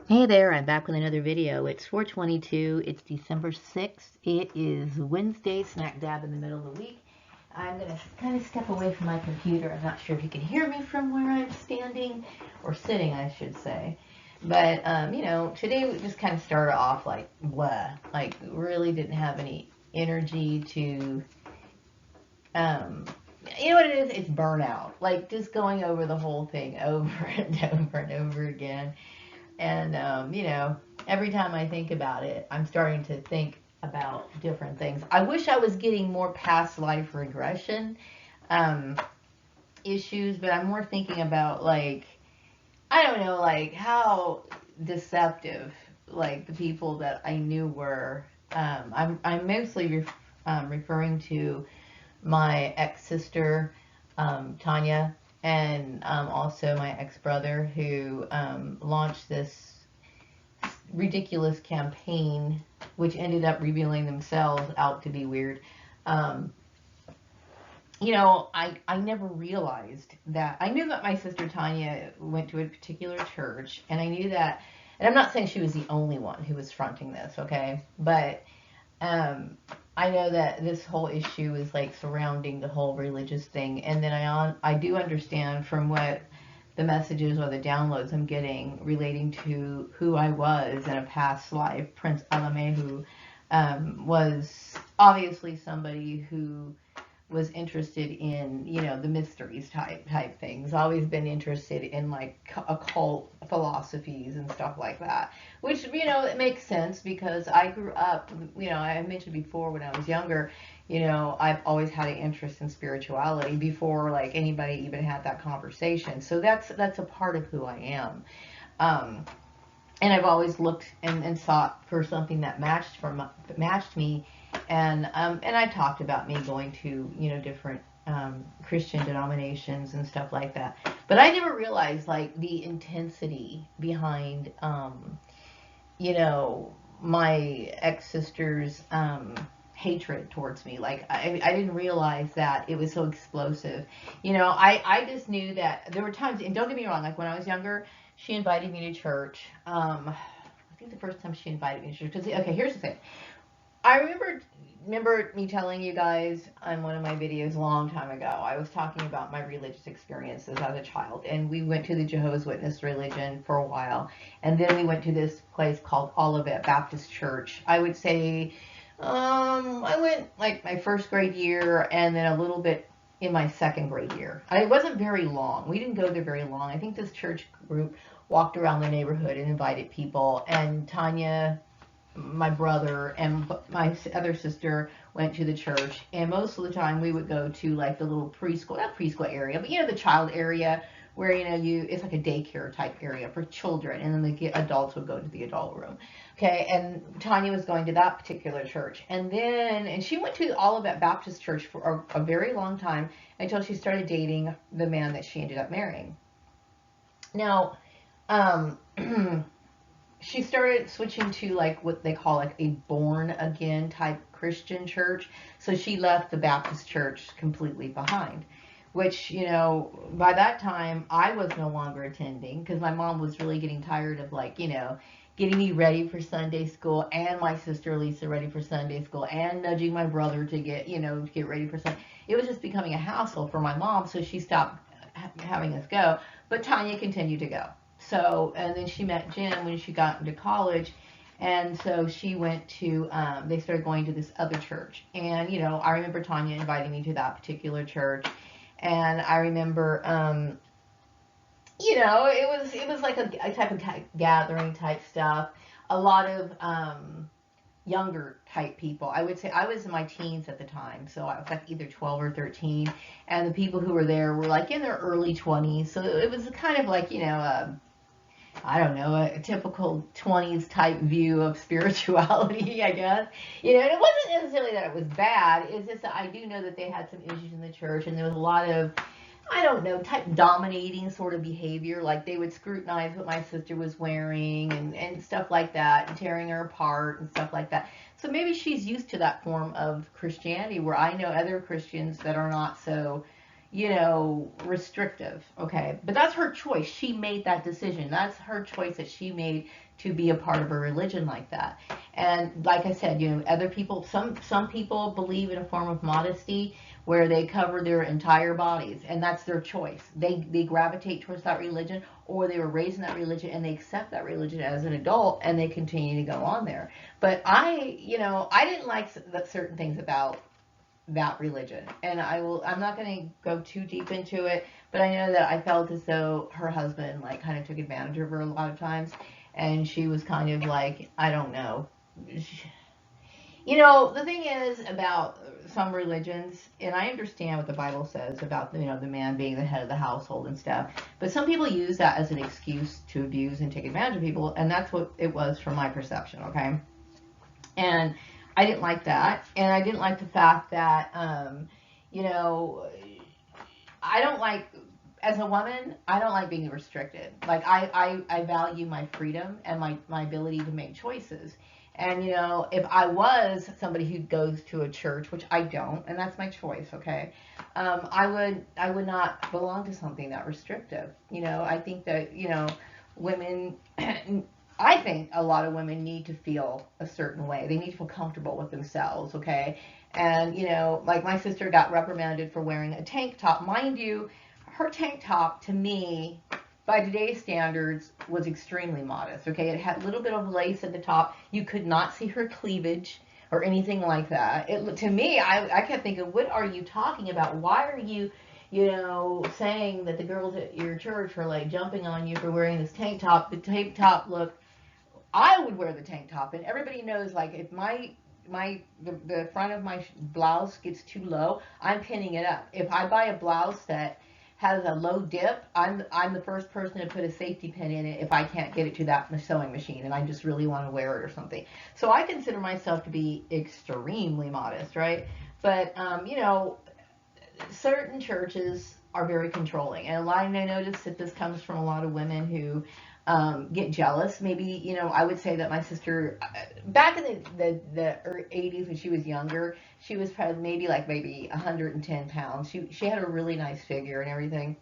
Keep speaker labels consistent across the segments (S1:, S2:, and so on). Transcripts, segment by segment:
S1: Hey there, I'm back with another video. It's 422, it's December 6th. It is Wednesday, smack dab in the middle of the week. I'm going to kind of step away from my computer. I'm not sure if you can hear me from where I'm standing, or sitting, I should say. But, today we just kind of started off like, blah. Like, really didn't have any energy to, you know what it is? It's burnout. Like, just going over the whole thing over and over and over again. And, every time I think about it, I'm starting to think about different things. I wish I was getting more past life regression um, issues, but I'm more thinking about, like, I don't know, like, how deceptive, like, the people that I knew were. I'm mostly referring to my ex-sister, Tanya, and also my ex-brother who launched this ridiculous campaign, which ended up revealing themselves out to be weird. Um, I never realized that. I knew that my sister Tanya went to a particular church, and I knew that, and I'm not saying she was the only one who was fronting this, okay? But um, I know that this whole issue is like surrounding the whole religious thing, and then I do understand from what the messages or the downloads I'm getting relating to who I was in a past life. Prince Alamehu was obviously somebody who was interested in, the mysteries type things. Always been interested in like occult philosophies and stuff like that, which it makes sense because I grew up. I mentioned before when I was younger. I've always had an interest in spirituality before like anybody even had that conversation. So that's a part of who I am. Um, and I've always looked and sought for something that matched me, and I talked about me going to different Christian denominations and stuff like that, but I never realized like the intensity behind you know my ex sister's hatred towards me. Like I didn't realize that it was so explosive. I just knew that there were times, and don't get me wrong, like when I was younger, she invited me to church. I think the first time she invited me to church, because okay, here's the thing. I remember me telling you guys on one of my videos a long time ago. I was talking about my religious experiences as a child, and we went to the Jehovah's Witness religion for a while, and then we went to this place called Olivet Baptist Church. I would say I went like my first grade year, and then a little bit in my second grade year. It wasn't very long. We didn't go there very long. I think this church group walked around the neighborhood and invited people, and Tanya, my brother, and my other sister went to the church, and most of the time we would go to like the little preschool, not preschool area, but the child area where it's like a daycare type area for children, and then the adults would go to the adult room. Okay, and Tanya was going to that particular church, and she went to Olivet Baptist Church for a very long time until she started dating the man that she ended up marrying. Now, um, she started switching to like what they call like a born again type Christian church. So she left the Baptist church completely behind, which, by that time I was no longer attending because my mom was really getting tired of like, getting me ready for Sunday school, and my sister Lisa ready for Sunday school, and nudging my brother to get ready for Sunday. It was just becoming a hassle for my mom, so she stopped having us go. But Tanya continued to go. So, and then she met Jim when she got into college, and so she went to, they started going to this other church. And, I remember Tanya inviting me to that particular church. And I remember, it was like a type of gathering type stuff. A lot of younger type people. I would say I was in my teens at the time, so I was like either 12 or 13, and the people who were there were like in their early 20s. So it was kind of like, I don't know, a typical 20s type view of spirituality, I guess. And it wasn't necessarily that it was bad. It's just that I do know that they had some issues in the church, and there was a lot of, I don't know, type dominating sort of behavior. Like they would scrutinize what my sister was wearing and stuff like that, and tearing her apart and stuff like that. So maybe she's used to that form of Christianity, where I know other Christians that are not so, you know, restrictive, okay? But that's her choice. She made that decision. That's her choice that she made to be a part of a religion like that. And like I said, you know, other people, some people believe in a form of modesty where they cover their entire bodies, and that's their choice. They gravitate towards that religion, or they were raised in that religion and they accept that religion as an adult and they continue to go on there. But I, you know, I didn't like certain things about that religion. And I'm not going to go too deep into it, but I know that I felt as though her husband like kind of took advantage of her a lot of times, and she was kind of like, I don't know. You know, the thing is about some religions, and I understand what the Bible says about, you know, the man being the head of the household and stuff, but some people use that as an excuse to abuse and take advantage of people, and that's what it was from my perception, okay? And I didn't like that, and I didn't like the fact that, you know, I don't like, as a woman, I don't like being restricted. Like, I value my freedom and my ability to make choices. And, you know, if I was somebody who goes to a church, which I don't, and that's my choice, okay, I would not belong to something that restrictive. You know, I think that, you know, women, I think a lot of women need to feel a certain way. They need to feel comfortable with themselves, okay? And, you know, like my sister got reprimanded for wearing a tank top. Mind you, her tank top, to me, by today's standards, was extremely modest, okay? It had a little bit of lace at the top. You could not see her cleavage or anything like that. To me, I kept thinking, what are you talking about? Why are you, you know, saying that the girls at your church are like jumping on you for wearing this tank top? The tank top looked, I would wear the tank top, and everybody knows, like, if the front of my blouse gets too low, I'm pinning it up. If I buy a blouse that has a low dip, I'm the first person to put a safety pin in it if I can't get it to that sewing machine and I just really want to wear it or something. So I consider myself to be extremely modest, right? But you know, certain churches are very controlling, and a lot. And I notice that this comes from a lot of women who get jealous. Maybe, you know, I would say that my sister, back in the 80s when she was younger, she was probably maybe 110 pounds. She had a really nice figure and everything.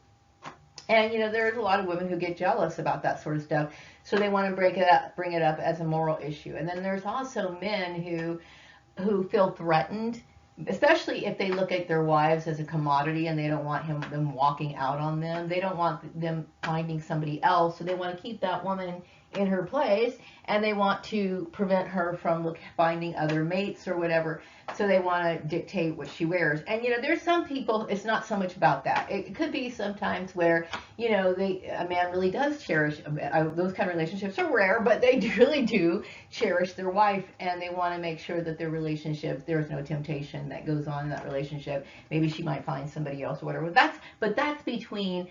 S1: And, you know, there's a lot of women who get jealous about that sort of stuff. So they want to bring it up as a moral issue. And then there's also men who feel threatened, especially if they look at their wives as a commodity and they don't want them walking out on them. They don't want them finding somebody else, so they want to keep that woman in her place, and they want to prevent her from finding other mates or whatever. So they want to dictate what she wears. And, you know, there's some people, it's not so much about that. It could be sometimes where, you know, a man really does cherish, those kind of relationships are rare, but they really do cherish their wife, and they want to make sure that their relationship, there's no temptation that goes on in that relationship. Maybe she might find somebody else or whatever. But that's between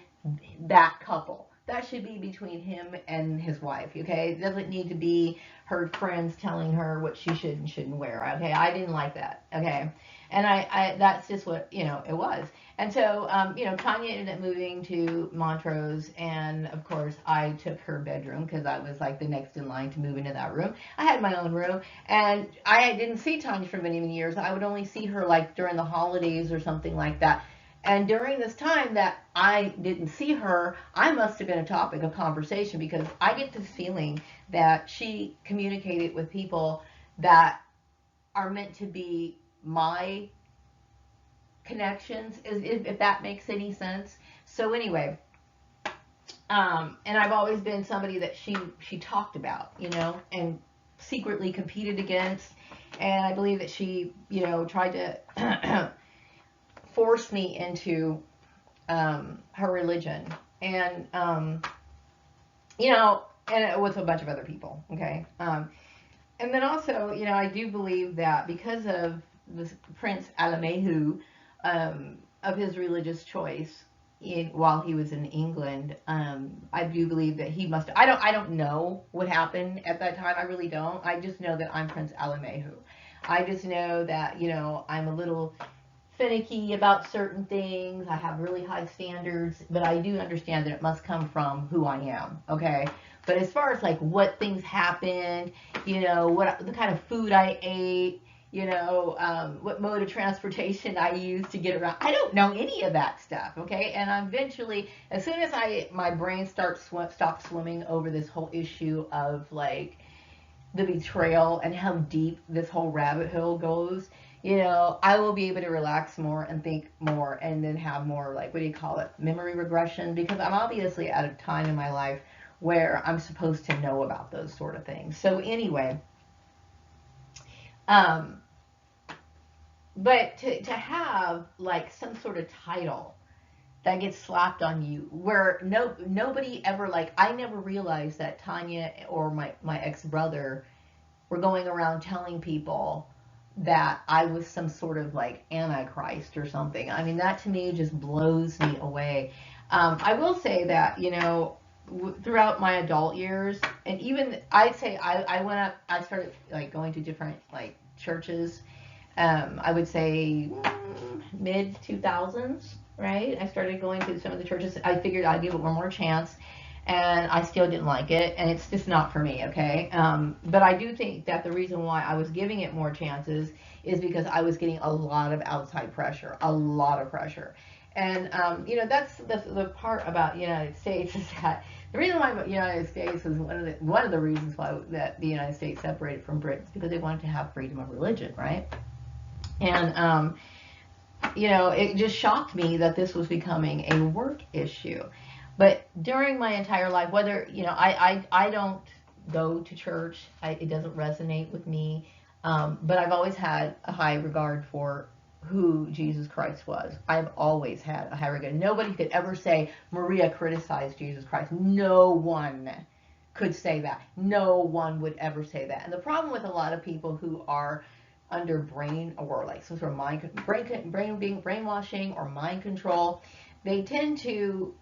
S1: that couple. That should be between him and his wife, okay? It doesn't need to be her friends telling her what she should and shouldn't wear, okay? I didn't like that, okay? And I that's just what, you know, it was. And so, you know, Tanya ended up moving to Montrose, and of course, I took her bedroom because I was like the next in line to move into that room. I had my own room, and I didn't see Tanya for many, many years. I would only see her like during the holidays or something like that. And during this time that I didn't see her, I must have been a topic of conversation, because I get this feeling that she communicated with people that are meant to be my connections, if that makes any sense. So anyway, and I've always been somebody that she talked about, you know, and secretly competed against. And I believe that she, you know, tried to forced me into her religion, and you know, and with a bunch of other people, okay. And then also, you know, I do believe that because of this Prince Alamehu, of his religious choice while he was in England, I do believe that he must. I don't know what happened at that time. I really don't. I just know that I'm Prince Alamehu. I just know that, you know, I'm a little finicky about certain things. I have really high standards, but I do understand that it must come from who I am, okay? But as far as like what things happened, you know, what the kind of food I ate, what mode of transportation I use to get around. I don't know any of that stuff, okay? And eventually, as soon as my brain stops swimming over this whole issue of like the betrayal and how deep this whole rabbit hole goes, I will be able to relax more and think more and then have more, like, what do you call it, memory regression, because I'm obviously at a time in my life where I'm supposed to know about those sort of things. So anyway, um, but to have like some sort of title that gets slapped on you where nobody ever, like, I never realized that Tanya or my ex-brother were going around telling people that I was some sort of like antichrist or something. I mean, that to me just blows me away. I will say that, throughout my adult years, and even I'd say I went up, I started like going to different like churches. I would say mid 2000s, right? I started going to some of the churches. I figured I'd give it one more chance, and I still didn't like it, and it's just not for me, okay? But I do think that the reason why I was giving it more chances is because I was getting a lot of outside pressure, a lot of pressure. And, that's the part about the United States is that the reason why the United States is one of the reasons why that the United States separated from Britain is because they wanted to have freedom of religion, right? And, it just shocked me that this was becoming a work issue. But during my entire life, whether, I don't go to church, it doesn't resonate with me. But I've always had a high regard for who Jesus Christ was. I've always had a high regard. Nobody could ever say Maria criticized Jesus Christ. No one could say that. No one would ever say that. And the problem with a lot of people who are under brain or like some sort of brainwashing or mind control, they tend to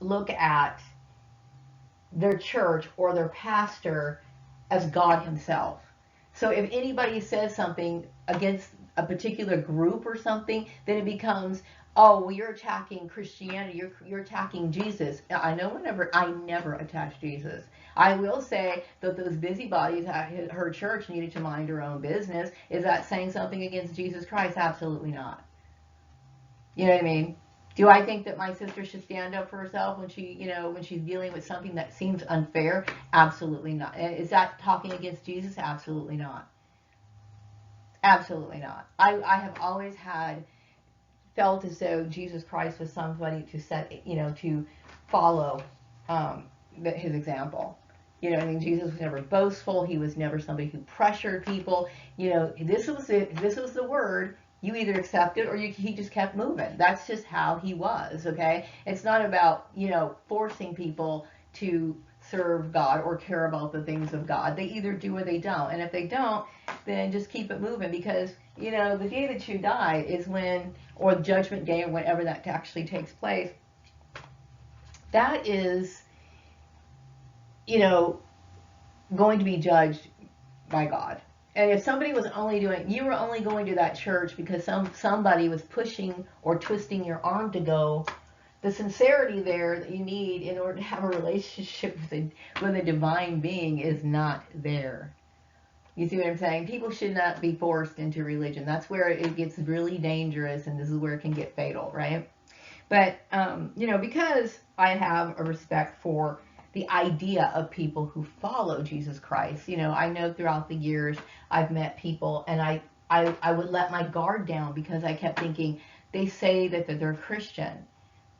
S1: look at their church or their pastor as God Himself. So if anybody says something against a particular group or something, then it becomes, oh, well, you're attacking Christianity, you're attacking Jesus. I never attacked Jesus. I will say that those busybodies at her church needed to mind her own business. Is that saying something against Jesus Christ? Absolutely not. You know what I mean? Do I think that my sister should stand up for herself when when she's dealing with something that seems unfair? Absolutely not. Is that talking against Jesus? Absolutely not. Absolutely not. I have always felt as though Jesus Christ was somebody to to follow his example. I mean, Jesus was never boastful. He was never somebody who pressured people. This was the word. You either accept it or he just kept moving. That's just how he was. Okay, it's not about forcing people to serve God or care about the things of God. They either do or they don't. And if they don't, then just keep it moving, because the day that you die is when, or Judgment Day, or whenever that actually takes place. That is, going to be judged by God. And if somebody was you were only going to that church because somebody was pushing or twisting your arm to go, the sincerity there that you need in order to have a relationship with a divine being is not there. You see what I'm saying? People should not be forced into religion. That's where it gets really dangerous, and this is where it can get fatal, right? But, because I have a respect for the idea of people who follow Jesus Christ, I know throughout the years I've met people, and I would let my guard down because I kept thinking, they say that they're Christian.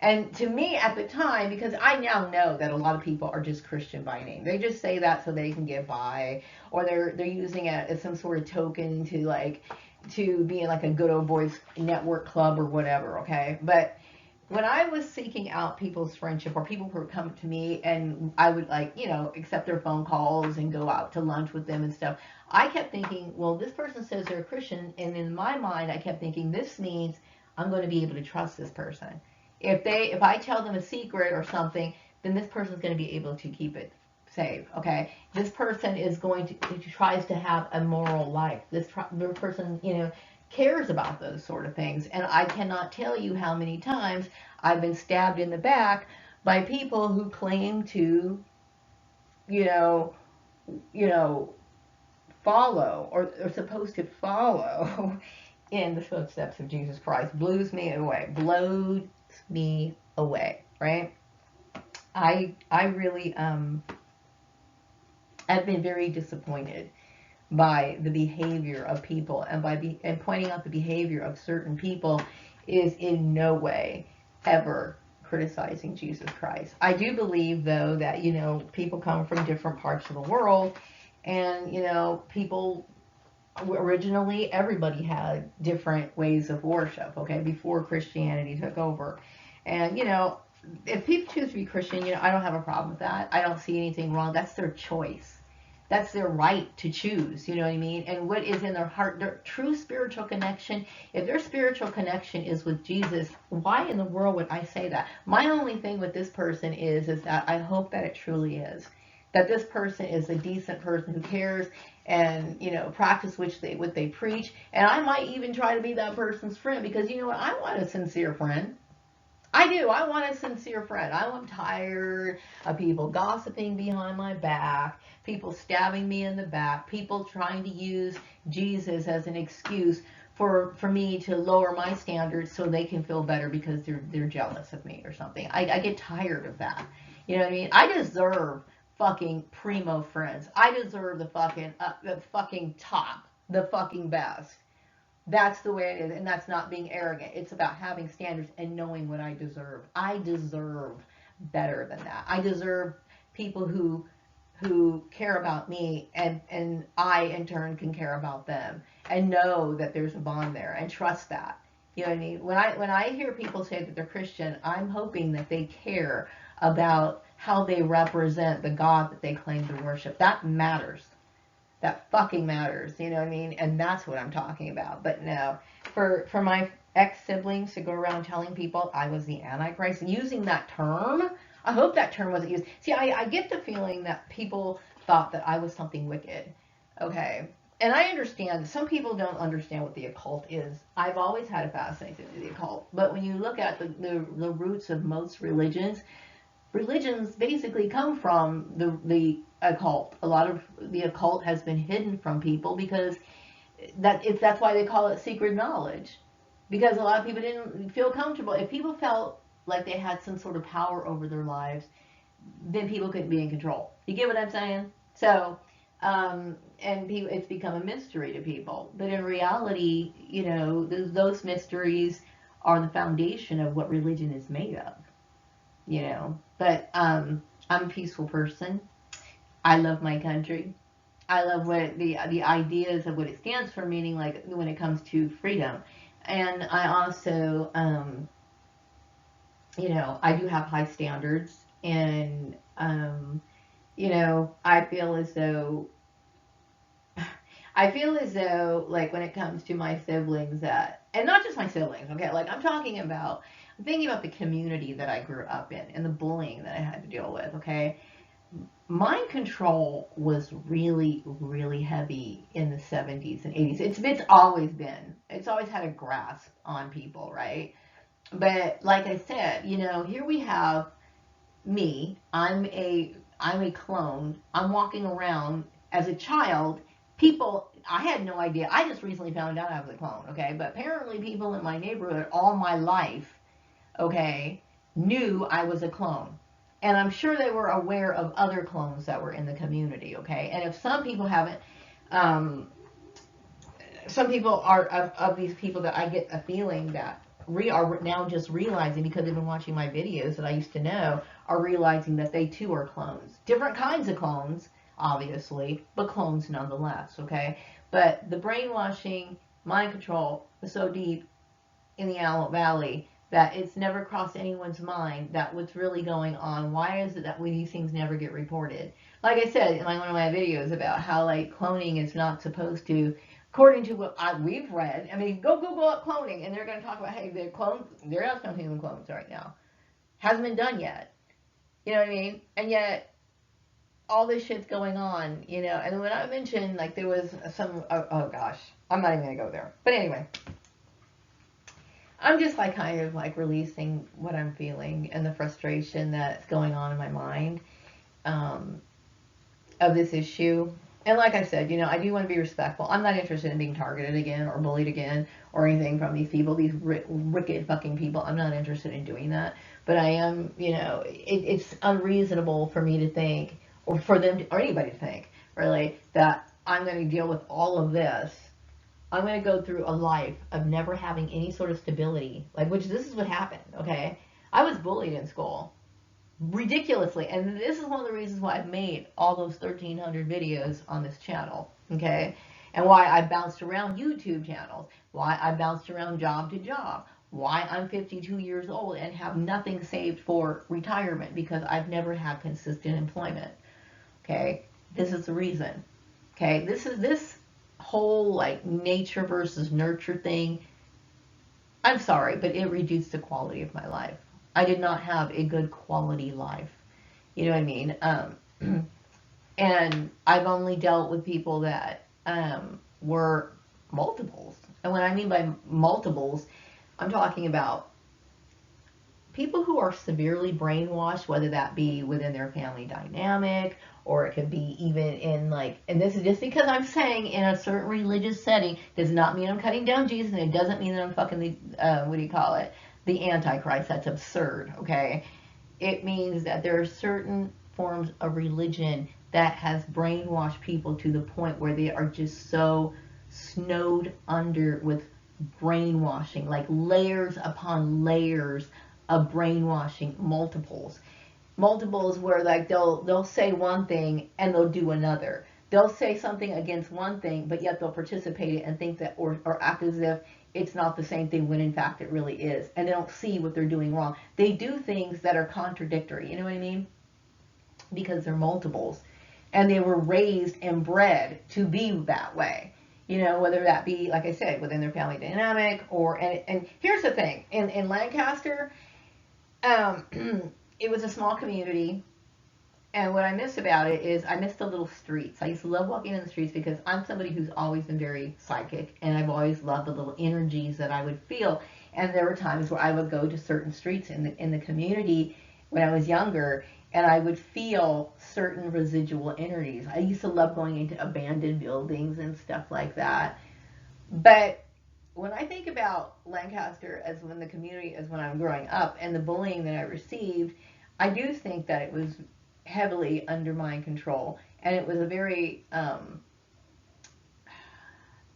S1: And to me at the time, because I now know that a lot of people are just Christian by name. They just say that so they can get by, or they're using it as some sort of token to be in like a good old boys network club or whatever, okay? But when I was seeking out people's friendship, or people who would come to me and I would accept their phone calls and go out to lunch with them and stuff, I kept thinking, well, this person says they're a Christian, and in my mind I kept thinking, this means I'm going to be able to trust this person. If I tell them a secret or something, then this person's going to be able to keep it safe. Okay, this person is going to tries to have a moral life. This person, cares about those sort of things. And I cannot tell you how many times I've been stabbed in the back by people who claim to, you know, you know, follow or are supposed to follow in the footsteps of Jesus Christ blows me away. Blows me away, right? I really I've been very disappointed by the behavior of people, and and pointing out the behavior of certain people is in no way ever criticizing Jesus Christ. I do believe though that, you know, people come from different parts of the world, and you know, people originally everybody had different ways of worship, okay, before Christianity took over. And you know, if people choose to be Christian, you know, I don't have a problem with that. I don't see anything wrong. That's their choice. That's their right to choose, you know what I mean? And what is in their heart, their true spiritual connection. If their spiritual connection is with Jesus, why in the world would I say that? My only thing with this person is that I hope that it truly is. That this person is a decent person who cares and, you know, practice what they preach. And I might even try to be that person's friend, because you know what? I want a sincere friend. I do. I want a sincere friend. I'm tired of people gossiping behind my back, people stabbing me in the back, people trying to use Jesus as an excuse for me to lower my standards so they can feel better because they're jealous of me or something. I get tired of that. You know what I mean? I deserve fucking primo friends. I deserve the fucking top, the fucking best. That's the way it is, and that's not being arrogant. It's about having standards and knowing what I deserve. I deserve better than that. I deserve people who care about me, and I in turn can care about them and know that there's a bond there and trust that. You know what I mean? When I hear people say that they're Christian, I'm hoping that they care about how they represent the God that they claim to worship. That matters. That fucking matters, you know what I mean? And that's what I'm talking about. But no, for my ex-siblings to go around telling people I was the Antichrist, using that term, I hope that term wasn't used. See, I get the feeling that people thought that I was something wicked, okay? And I understand, some people don't understand what the occult is. I've always had a fascination with the occult. But when you look at the roots of most religions basically come from the occult. A lot of the occult has been hidden from people because that's why they call it secret knowledge. Because a lot of people didn't feel comfortable. If people felt like they had some sort of power over their lives, then people couldn't be in control. You get what I'm saying? So, and it's become a mystery to people. But in reality, you know, those mysteries are the foundation of what religion is made of. You know, but I'm a peaceful person. I love my country. I love what the ideas of what it stands for, meaning like when it comes to freedom. And I also, you know, I do have high standards, and you know, I feel as though, like, when it comes to my siblings, and not just my siblings, okay, like, I'm thinking about the community that I grew up in and the bullying that I had to deal with, okay? Mind control was really, really heavy in the 70s and 80s. It's always had a grasp on people, right? But like I said, you know, here we have me. I'm a clone. I'm walking around as a child. People, I had no idea. I just recently found out I was a clone, okay? But apparently people in my neighborhood all my life, okay, knew I was a clone. And I'm sure they were aware of other clones that were in the community, okay? And if some people haven't, some people are of these people that I get a feeling that are now just realizing, because they've been watching my videos that I used to know, are realizing that they too are clones. Different kinds of clones, obviously, but clones nonetheless, okay? But the brainwashing, mind control was so deep in the Antelope Valley that it's never crossed anyone's mind that what's really going on. Why is it that these things never get reported? Like I said in one of my videos about how, like, cloning is not supposed to, according to what we've read. I mean, go Google up cloning, and they're going to talk about, hey, they're not counting human clones right now. Hasn't been done yet. You know what I mean? And yet, all this shit's going on, you know. And when I mentioned, like, there was oh gosh, I'm not even going to go there. But anyway, I'm just, like, kind of, like, releasing what I'm feeling and the frustration that's going on in my mind of this issue. And like I said, you know, I do want to be respectful. I'm not interested in being targeted again or bullied again or anything from these people, these wicked fucking people. I'm not interested in doing that. But I am, you know, it's unreasonable for me to think, or for them to, or anybody to think, really, that I'm going to deal with all of this. I'm going to go through a life of never having any sort of stability, like, which this is what happened, okay? I was bullied in school ridiculously, and this is one of the reasons why I've made all those 1,300 videos on this channel, okay? And why I bounced around YouTube channels, why I bounced around job to job, why I'm 52 years old and have nothing saved for retirement, because I've never had consistent employment, okay? This is the reason, okay? This whole like nature versus nurture thing, I'm sorry, but it reduced the quality of my life. I did not have a good quality life. You know what I mean? And I've only dealt with people that were multiples. And what I mean by multiples, I'm talking about people who are severely brainwashed, whether that be within their family dynamic, or it could be even in like, and this is just because I'm saying in a certain religious setting, does not mean I'm cutting down Jesus, and it doesn't mean that I'm fucking the, what do you call it? The Antichrist. That's absurd, okay? It means that there are certain forms of religion that has brainwashed people to the point where they are just so snowed under with brainwashing, like layers upon layers of brainwashing, multiples where like they'll say one thing and they'll do another. They'll say something against one thing, but yet they'll participate it and think that, or act as if it's not the same thing when in fact it really is. And they don't see what they're doing wrong. They do things that are contradictory, you know what I mean? Because they're multiples. And they were raised and bred to be that way. You know, whether that be, like I said, within their family dynamic or, and here's the thing, in Lancaster, it was a small community, and what I miss about it is I miss the little streets. I used to love walking in the streets because I'm somebody who's always been very psychic, and I've always loved the little energies that I would feel. And there were times where I would go to certain streets in the community when I was younger, and I would feel certain residual energies. I used to love going into abandoned buildings and stuff like that. But when I think about Lancaster as when the community, as when I'm growing up, and the bullying that I received, I do think that it was heavily under my control, and it was a very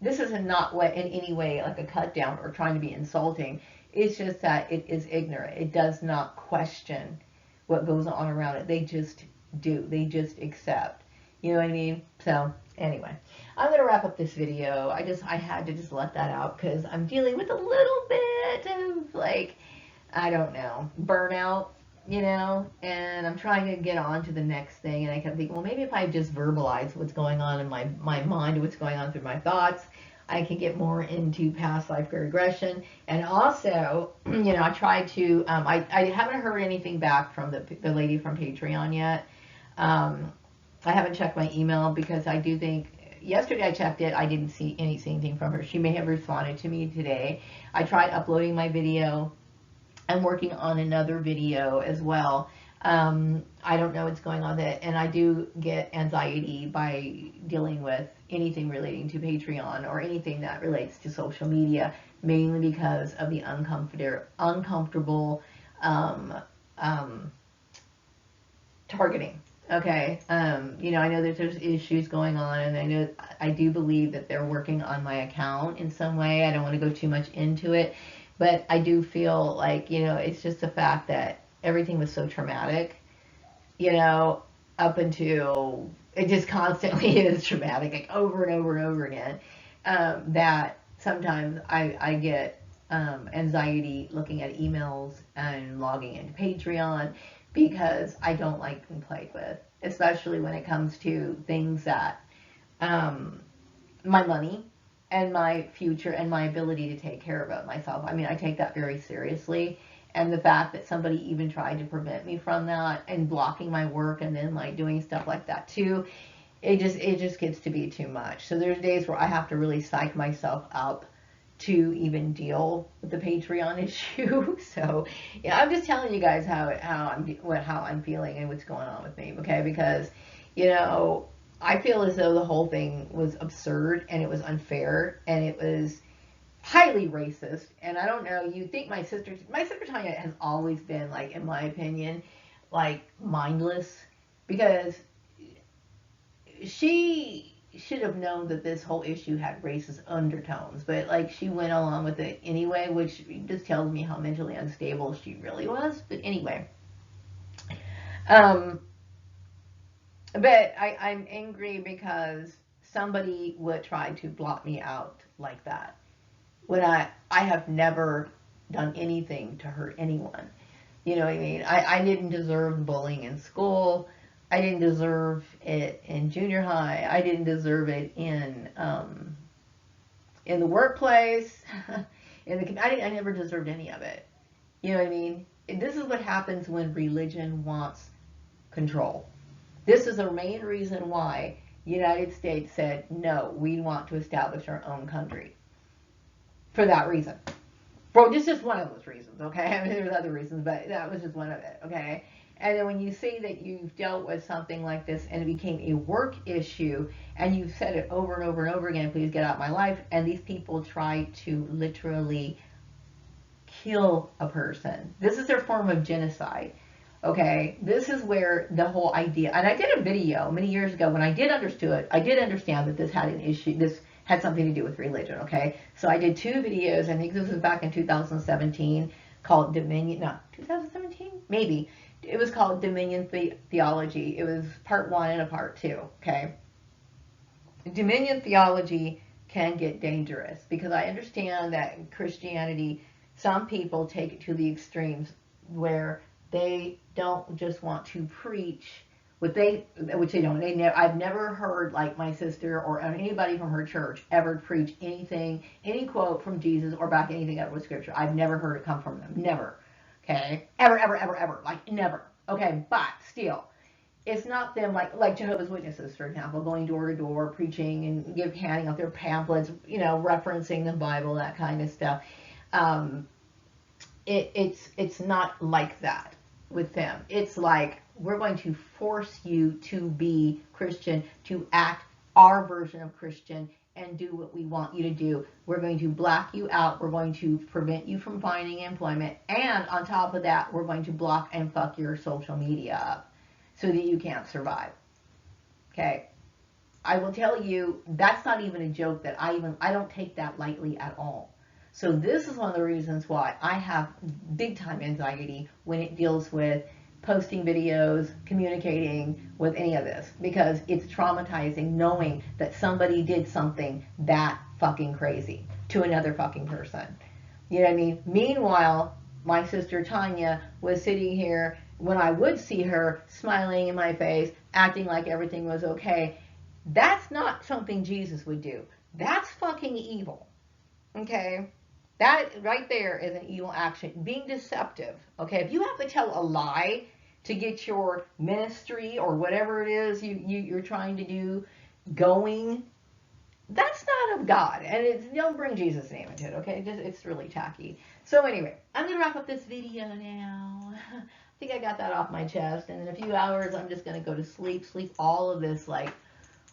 S1: this is not what in any way like a cut down or trying to be insulting. It's just that it is ignorant. It does not question what goes on around it. They just do. They just accept. You know what I mean? So anyway, I'm gonna wrap up this video. I had to just let that out because I'm dealing with a little bit of like, I don't know, burnout, you know, and I'm trying to get on to the next thing. And I kept thinking, well, maybe if I just verbalize what's going on in my mind, what's going on through my thoughts, I can get more into past life regression. And also, you know, I tried to, I haven't heard anything back from the lady from Patreon yet. I haven't checked my email because I do think, yesterday I checked it, I didn't see anything from her. She may have responded to me today. I tried uploading my video. I'm working on another video as well. I don't know what's going on with it, and I do get anxiety by dealing with anything relating to Patreon or anything that relates to social media, mainly because of the uncomfortable targeting. Okay, you know, I know that there's issues going on, and I do believe that they're working on my account in some way. I don't want to go too much into it, but I do feel like, you know, it's just the fact that everything was so traumatic, you know, up until it just constantly is traumatic, like over and over and over again, that sometimes I get anxiety looking at emails and logging into Patreon because I don't like being played with, especially when it comes to things that my money and my future and my ability to take care of it myself. I mean, I take that very seriously. And the fact that somebody even tried to prevent me from that and blocking my work and then like doing stuff like that too, it just gets to be too much. So there's days where I have to really psych myself up to even deal with the Patreon issue. So yeah, I'm just telling you guys how I'm feeling and what's going on with me, okay? Because, you know, I feel as though the whole thing was absurd and it was unfair and it was highly racist. And I don't know, you think my sister Tanya has always been, like, in my opinion, like, mindless, because she should have known that this whole issue had racist undertones, but, like, she went along with it anyway, which just tells me how mentally unstable she really was. But anyway, um, but I'm angry because somebody would try to block me out like that when I have never done anything to hurt anyone. You know what I mean? I didn't deserve bullying in school. I didn't deserve it in junior high. I didn't deserve it in the workplace. I never deserved any of it. You know what I mean? This is what happens when religion wants control. This is the main reason why the United States said, no, we want to establish our own country. For that reason. Bro, this is just one of those reasons, okay? I mean, there's other reasons, but that was just one of it, okay? And then when you see that you've dealt with something like this and it became a work issue and you've said it over and over and over again, please get out of my life, and these people try to literally kill a person. This is their form of genocide. Okay, this is where the whole idea, and I did a video many years ago when I did understand that this had an issue, this had something to do with religion, okay? So I did 2 videos, I think this was back in 2017, called Dominion, no, 2017? Maybe. It was called Dominion Theology. It was part 1 and a part 2, okay? Dominion theology can get dangerous because I understand that in Christianity, some people take it to the extremes where they don't just want to preach which they don't. I've never heard, like, my sister or anybody from her church ever preach anything, any quote from Jesus or back anything up with scripture. I've never heard it come from them. Never. Okay? Ever, ever, ever, ever. Like, never. Okay? But still, it's not them, like Jehovah's Witnesses, for example, going door to door, preaching and handing out their pamphlets, referencing the Bible, that kind of stuff. It's not like that with them. It's like, we're going to force you to be Christian, to act our version of Christian, and do what we want you to do. We're going to black you out. We're going to prevent you from finding employment. And on top of that, we're going to block and fuck your social media up so that you can't survive. Okay? I will tell you, that's not even a joke that I don't take that lightly at all. So this is one of the reasons why I have big time anxiety when it deals with posting videos, communicating with any of this, because it's traumatizing knowing that somebody did something that fucking crazy to another fucking person. You know what I mean? Meanwhile, my sister Tanya was sitting here when I would see her smiling in my face, acting like everything was okay. That's not something Jesus would do. That's fucking evil. Okay? That right there is an evil action. Being deceptive. Okay? If you have to tell a lie to get your ministry or whatever it is you're trying to do going, that's not of God. And don't bring Jesus' name into it, okay? It's really tacky. So anyway, I'm going to wrap up this video now. I think I got that off my chest. And in a few hours, I'm just going to go to sleep all of this, like,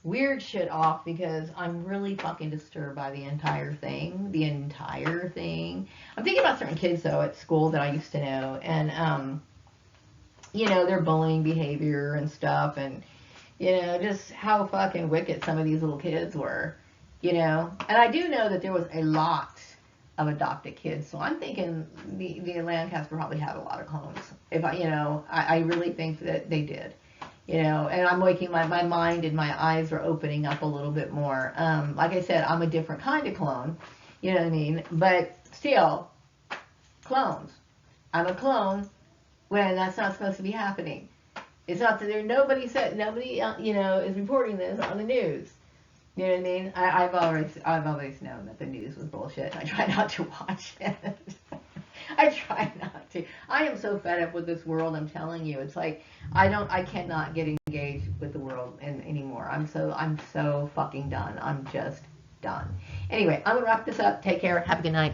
S1: weird shit off, because I'm really fucking disturbed by the entire thing. I'm thinking about certain kids, though, at school that I used to know. And, their bullying behavior and stuff, and, just how fucking wicked some of these little kids were, And I do know that there was a lot of adopted kids, so I'm thinking the Lancaster probably had a lot of clones. If I really think that they did, and I'm waking, my mind and my eyes are opening up a little bit more. Like I said, I'm a different kind of clone, you know what I mean? But still, clones. I'm a clone when that's not supposed to be happening. It's not that nobody is reporting this on the news. You know what I mean? I've always known that the news was bullshit. I try not to watch it. I try not to. I am so fed up with this world. I'm telling you, it's like I cannot get engaged with the world anymore. I'm so fucking done. I'm just done. Anyway, I'm gonna wrap this up. Take care. Have a good night.